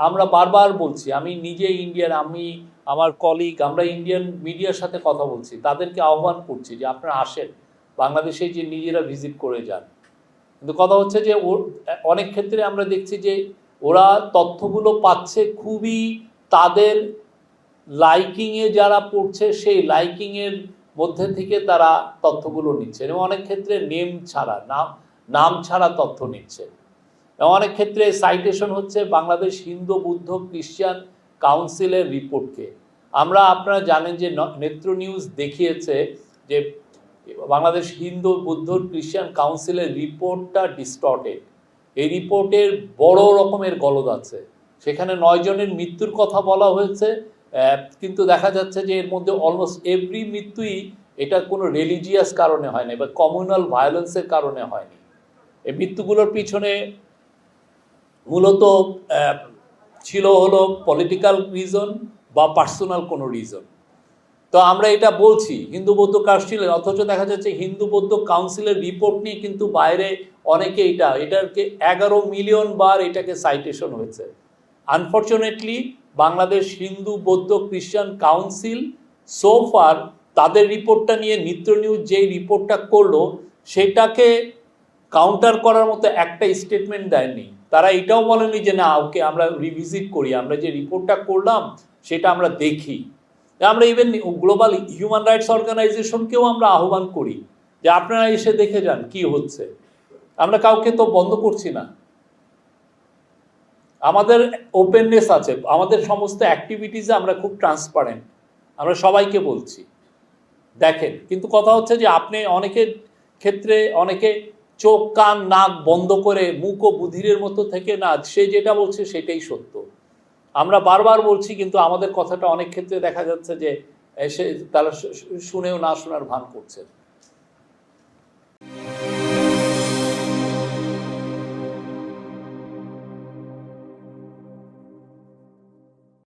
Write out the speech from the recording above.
আমরা বারবার বলছি, আমি নিজে ইন্ডিয়ান, আমি আমার কলিগ, আমরা ইন্ডিয়ান মিডিয়ার সাথে কথা বলছি, তাদেরকে আহ্বান করছি যে আপনারা আসেন বাংলাদেশে, যে নিজেরা ভিজিট করে যান। কিন্তু কথা হচ্ছে যে অনেক ক্ষেত্রে আমরা দেখছি যে ওরা তথ্যগুলো পাচ্ছে খুবই তাদের লাইকিংয়ে, যারা পড়ছে সেই লাইকিংয়ের মধ্যে থেকে তারা তথ্যগুলো নিচ্ছে, এবং অনেক ক্ষেত্রে নেম ছাড়া, নাম ছাড়া তথ্য নিচ্ছে। অনেক ক্ষেত্রে সাইটেশন হচ্ছে বাংলাদেশ হিন্দু বৌদ্ধ খ্রিস্টান কাউন্সিলের রিপোর্টকে। আপনারা জানেন যে নেত্র নিউজ দেখিয়েছে যে বাংলাদেশ হিন্দু বৌদ্ধ খ্রিস্টান কাউন্সিলের রিপোর্টটা ডিস্টর্টেড। এই রিপোর্টের বড় রকমের গলদ আছে, সেখানে 9 জনের মৃত্যুর কথা বলা হয়েছে, কিন্তু দেখা যাচ্ছে যে এর মধ্যে অলমোস্ট এভরি মৃত্যুই এটা কোনো রিলিজিয়াস কারণে হয়নি বা কমিউনাল ভায়োলেন্সের কারণে হয়নি। এই মৃত্যুগুলোর পিছনে মূলত ছিল হলো পলিটিক্যাল রিজন বা পার্সোনাল কোনো রিজন। তো আমরা এটা বলছি হিন্দু বৌদ্ধ কাউন্সিলের, অথচ দেখা যাচ্ছে হিন্দু বৌদ্ধ কাউন্সিলের রিপোর্ট নিয়ে কিন্তু বাইরে অনেকে এটাকে 11 মিলিয়ন বার এটাকে সাইটেশন হয়েছে। আনফর্চুনেটলি বাংলাদেশ হিন্দু বৌদ্ধ খ্রিস্টান কাউন্সিল সোফার তাদের রিপোর্টটা নিয়ে নিত্য নিউজ যেই রিপোর্টটা করলো সেটাকে কাউন্টার করার মতো একটা স্টেটমেন্ট দেয়নি। তারা এটাও বলেনি যে না, ওকে আমরা রিভিজিট করি, আমরা যে রিপোর্টটা করলাম সেটা আমরা দেখি। আমরা ইভেন গ্লোবাল হিউম্যান রাইটস অর্গানাইজেশনকেও আমরা আহ্বান করি যে আপনারা এসে দেখে যান কি হচ্ছে। আমরা কাউকে তো বন্ধ করছি না, আমাদের ওপেননেস আছে, আমাদের সমস্ত অ্যাক্টিভিটিসে আমরা খুব ট্রান্সপারেন্ট, আমরা সবাইকে বলছি দেখেন। কিন্তু কথা হচ্ছে যে আপনি অনেকের ক্ষেত্রে অনেকে চোখ কান নাক বন্ধ করে মুখ ও বুধিরের মতো থেকে না, সে যেটা বলছে সেটাই সত্য। আমরা বারবার বলছি, কিন্তু আমাদের কথাটা অনেক ক্ষেত্রে দেখা যাচ্ছে যে তারা শুনেও না শোনার ভান করছে।